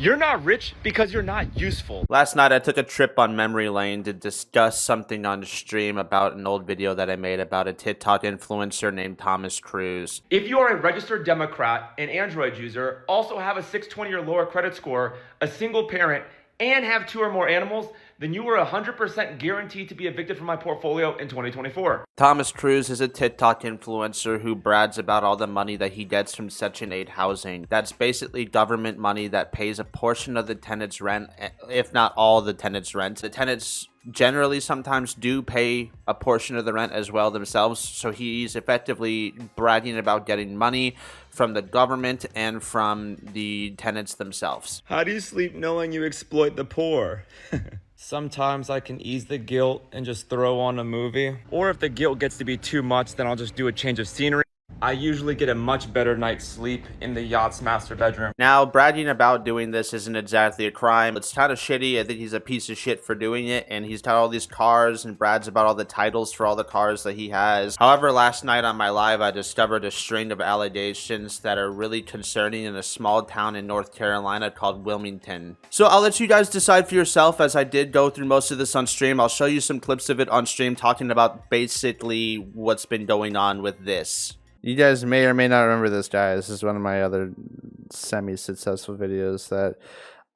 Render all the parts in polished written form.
You're not rich because you're not useful. Last night I took a trip on memory lane to discuss something on stream about an old video that I made about a TikTok influencer named Thomas Cruise. If you are a registered Democrat, an Android user, also have a 620 or lower credit score, a single parent, and have 2 or more animals, then you are 100% guaranteed to be evicted from my portfolio in 2024. Thomas Cruise is a TikTok influencer who brags about all the money that he gets from Section 8 housing. That's basically government money that pays a portion of the tenant's rent, if not all the tenant's rent. The tenants generally sometimes do pay a portion of the rent as well themselves, so he's effectively bragging about getting money from the government and from the tenants themselves. How do you sleep knowing you exploit the poor? Sometimes I can ease the guilt and just throw on a movie. Or if the guilt gets to be too much, then I'll just do a change of scenery. I usually get a much better night's sleep in the yacht's master bedroom. Now, bragging about doing this isn't exactly a crime. It's kind of shitty. I think he's a piece of shit for doing it, and he's got all these cars and brags about all the titles for all the cars that he has. However, last night on my live, I discovered a string of allegations that are really concerning in a small town in North Carolina called Wilmington. So I'll let you guys decide for yourself, as I did go through most of this on stream. I'll show you some clips of it on stream talking about basically what's been going on with this. You guys may or may not remember this guy. This is one of my other semi-successful videos that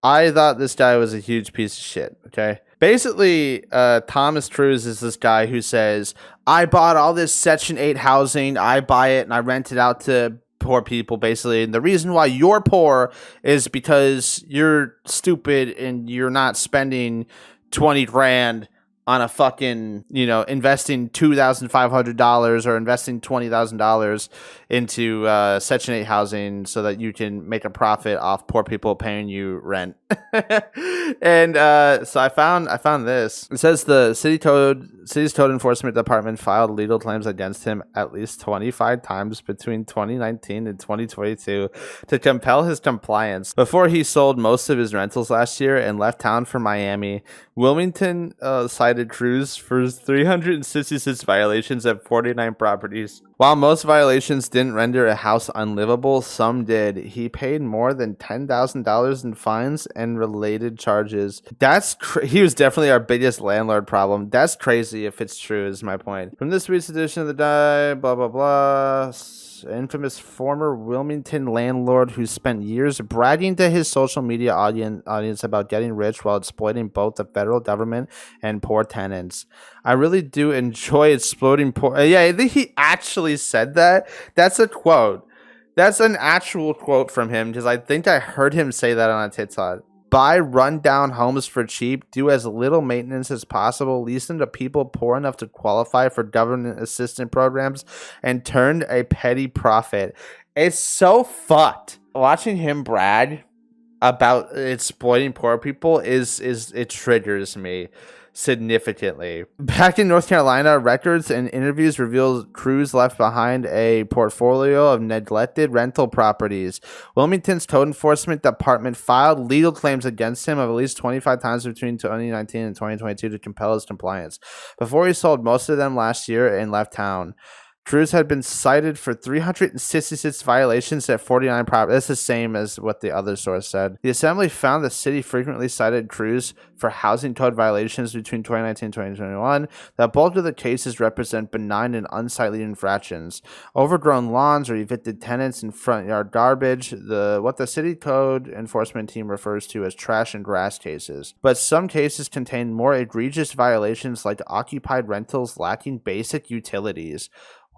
I thought this guy was a huge piece of shit, okay? Basically, Thomas Cruise is this guy who says, I bought all this Section 8 housing, I buy it and I rent it out to poor people, basically. And the reason why you're poor is because you're stupid and you're not spending 20 grand on a fucking, you know, investing $2,500 or investing $20,000 into Section 8 housing so that you can make a profit off poor people paying you rent. And so I found this. It says the city's code enforcement department filed legal claims against him at least 25 times between 2019 and 2022 to compel his compliance. Before he sold most of his rentals last year and left town for Miami, Wilmington cited Cruise for 366 violations at 49 properties. While most violations didn't render a house unlivable, some did. He paid more than $10,000 in fines and related charges. He was definitely our biggest landlord problem. That's crazy if it's true, is my point. From this week's edition of the Die, blah, blah, blah. Infamous former Wilmington landlord who spent years bragging to his social media audience about getting rich while exploiting both the federal government and poor tenants. I really do enjoy exploiting poor. Yeah, I think he actually said that. That's a quote. That's an actual quote from him, because I think I heard him say that on a TikTok. Buy rundown homes for cheap, do as little maintenance as possible, lease them to people poor enough to qualify for government assistance programs, and turn a petty profit. It's so fucked. Watching him brag about exploiting poor people it triggers me significantly. Back in North Carolina, records and interviews revealed Cruise left behind a portfolio of neglected rental properties. Wilmington's code enforcement department filed legal claims against him of at least 25 times between 2019 and 2022 to compel his compliance. Before he sold most of them last year and left town, Cruise had been cited for 366 violations at 49 properties. That's the same as what the other source said. The assembly found the city frequently cited Cruise for housing code violations between 2019 and 2021. The bulk of the cases represent benign and unsightly infractions. Overgrown lawns or evicted tenants and front yard garbage, what the city code enforcement team refers to as trash and grass cases. But some cases contain more egregious violations like occupied rentals lacking basic utilities.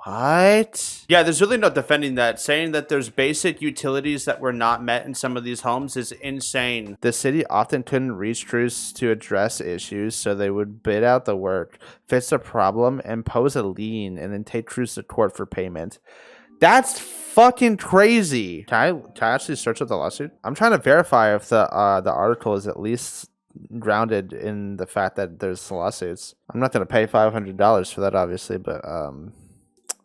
What? Yeah, there's really no defending that. Saying that there's basic utilities that were not met in some of these homes is insane. The city often couldn't reach Cruise to address issues, so they would bid out the work, fix the problem, impose a lien, and then take Cruise to court for payment. That's fucking crazy. Can I actually search up the lawsuit? I'm trying to verify if the article is at least grounded in the fact that there's lawsuits. I'm not going to pay $500 for that, obviously, but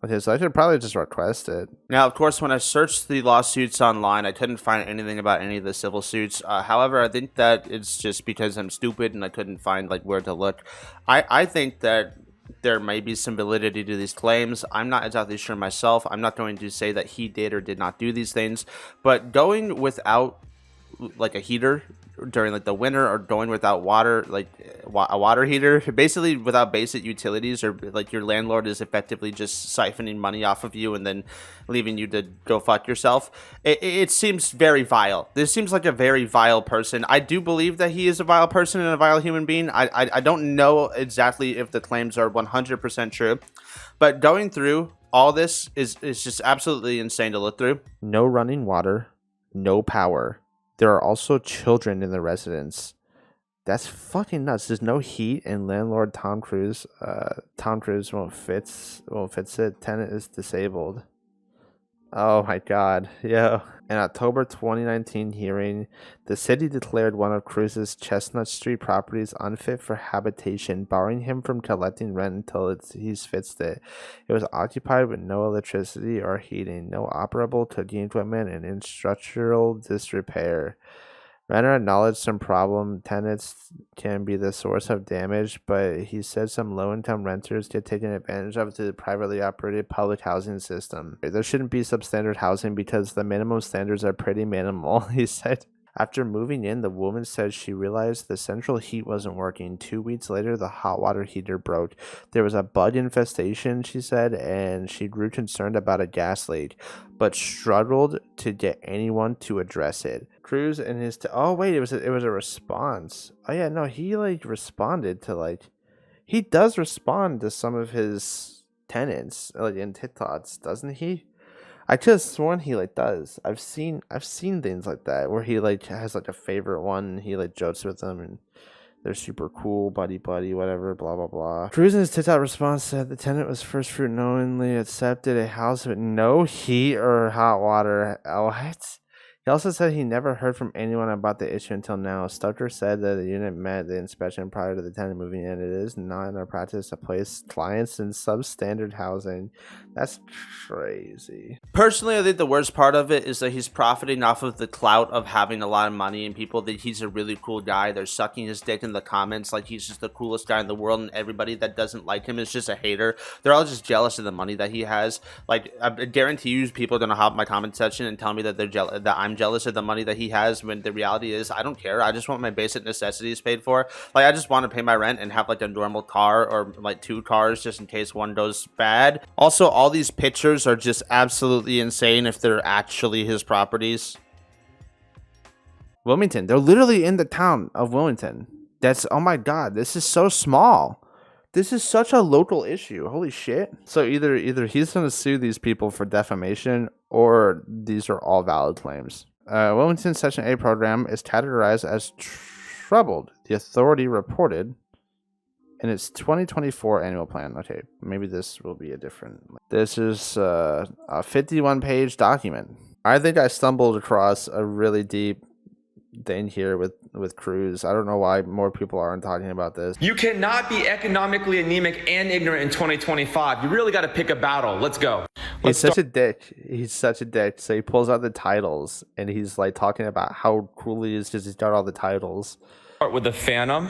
okay, so I should probably just request it. Now, of course, when I searched the lawsuits online, I couldn't find anything about any of the civil suits. However, I think that it's just because I'm stupid and I couldn't find like where to look. I think that there may be some validity to these claims. I'm not exactly sure myself. I'm not going to say that he did or did not do these things, but going without like a heater during like the winter, or going without water, like a water heater, basically without basic utilities, or like your landlord is effectively just siphoning money off of you and then leaving you to go fuck yourself. It seems very vile. This seems like a very vile person. I do believe that he is a vile person and a vile human being. I don't know exactly if the claims are 100% true, but going through all this is just absolutely insane to look through. No running water, no power. There are also children in the residence. That's fucking nuts. There's no heat, and landlord Tom Cruise won't fix it. Tenant is disabled. Oh my god. Yo. In October 2019 hearing, the city declared one of Cruz's Chestnut Street properties unfit for habitation, barring him from collecting rent until he's fixed it. It was occupied with no electricity or heating, no operable cooking equipment, and in structural disrepair. Renner acknowledged some problem tenants can be the source of damage, but he said some low-income renters get taken advantage of through the privately operated public housing system. There shouldn't be substandard housing because the minimum standards are pretty minimal, he said. After moving in, the woman said she realized the central heat wasn't working. 2 weeks later, the hot water heater broke. There was a bug infestation, she said, and she grew concerned about a gas leak, but struggled to get anyone to address it. Cruz and his oh wait, it was a response. Oh yeah, no, he like responded to he does respond to some of his tenants like in TikToks, doesn't he? I could have sworn he does. I've seen things like that where he has a favorite one and he jokes with them and they're super cool, buddy, whatever, blah blah blah. Cruz in his TikTok response said the tenant was First Fruit knowingly accepted a house with no heat or hot water. What? He also said he never heard from anyone about the issue until now. Stucker said that the unit met the inspection prior to the tenant moving in. It is not in our practice to place clients in substandard housing. That's crazy. Personally, I think the worst part of it is that he's profiting off of the clout of having a lot of money and people that he's a really cool guy. They're sucking his dick in the comments like he's just the coolest guy in the world, and everybody that doesn't like him is just a hater. They're all just jealous of the money that he has. I guarantee you people are going to hop in my comment section and tell me that they're jealous, that I'm jealous of the money that he has, when the reality is I don't care. I just want my basic necessities paid for. I just want to pay my rent and have a normal car or 2 cars just in case one goes bad. Also, all these pictures are just absolutely insane if they're actually his properties. Wilmington, they're literally in the town of Wilmington. That's, oh my god, this is so small. This is such a local issue. Holy shit. So either he's going to sue these people for defamation, or these are all valid claims. Wilmington Section 8 program is categorized as troubled, the authority reported in its 2024 annual plan. Okay, maybe this will be a different. This is a 51-page document. I think I stumbled across a really deep thing here with Cruz. I don't know why more people aren't talking about this. You cannot be economically anemic and ignorant in 2025. You really got to pick a battle. Let's go. He's such a dick. He's such a dick. So he pulls out the titles and he's talking about how cool he is because he's got all the titles. Start with the Phantom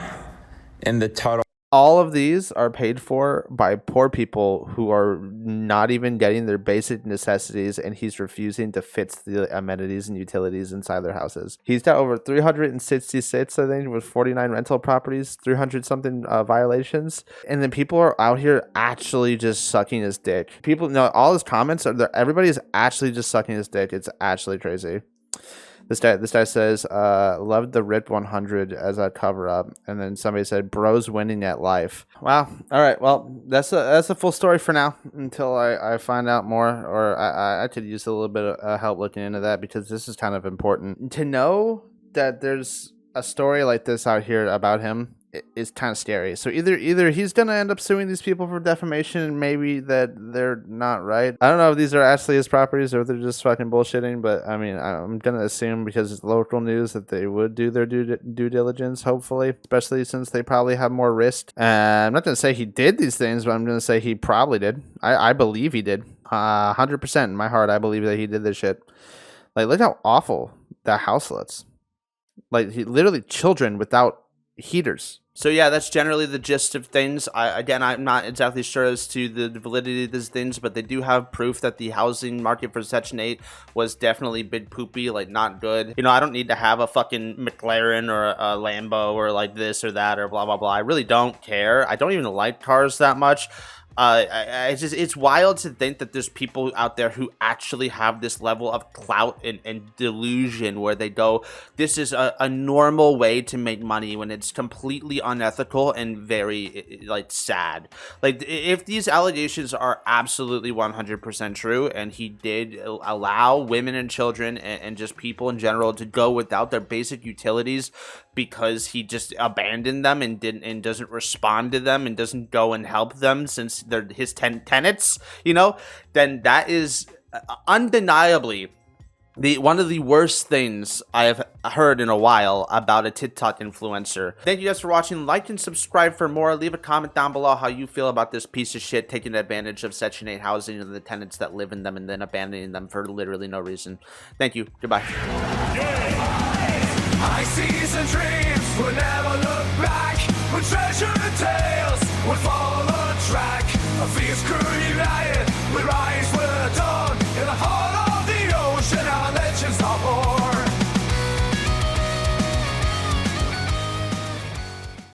and the title. All of these are paid for by poor people who are not even getting their basic necessities, and he's refusing to fix the amenities and utilities inside their houses. He's got over 366, I think, with 49 rental properties, 300 something violations, and then people are out here actually just sucking his dick. People know all his comments are there. Everybody's actually just sucking his dick. It's actually crazy. This guy says, loved the RIP 100 as a cover up. And then somebody said, bros winning at life. Wow. All right. Well, that's a full story for now until I find out more, or I could use a little bit of help looking into that, because this is kind of important. To know that there's a story like this out here about him is kind of scary. So either he's gonna end up suing these people for defamation, and maybe that they're not right. I don't know if these are actually his properties or if they're just fucking bullshitting, but I mean, I'm gonna assume, because it's local news, that they would do their due diligence, hopefully, especially since they probably have more risk. I'm not gonna say he did these things, but I'm gonna say he probably did. I believe he did. 100% in my heart, I believe that he did this shit. Look how awful that house looks. Literally children without heaters. So yeah, that's generally the gist of things. I'm not exactly sure as to the validity of these things, but they do have proof that the housing market for Section 8 was definitely big poopy, like not good. You know, I don't need to have a fucking McLaren or a Lambo or like this or that or blah, blah, blah. I really don't care. I don't even like cars that much. It's wild to think that there's people out there who actually have this level of clout and delusion where they go, this is a normal way to make money, when it's completely unethical and very like sad. Like, if these allegations are absolutely 100% true, and he did allow women and children and just people in general to go without their basic utilities because he just abandoned them and doesn't respond to them and doesn't go and help them since they're his tenants, you know, then that is undeniably one of the worst things I have heard in a while about a TikTok influencer. Thank you guys for watching. Like and subscribe for more. Leave a comment down below how you feel about this piece of shit taking advantage of Section 8 housing and the tenants that live in them and then abandoning them for literally no reason. Thank you. Goodbye. I see and dreams will never look back, when treasure and tales would fall on track. A fierce crew united, we're all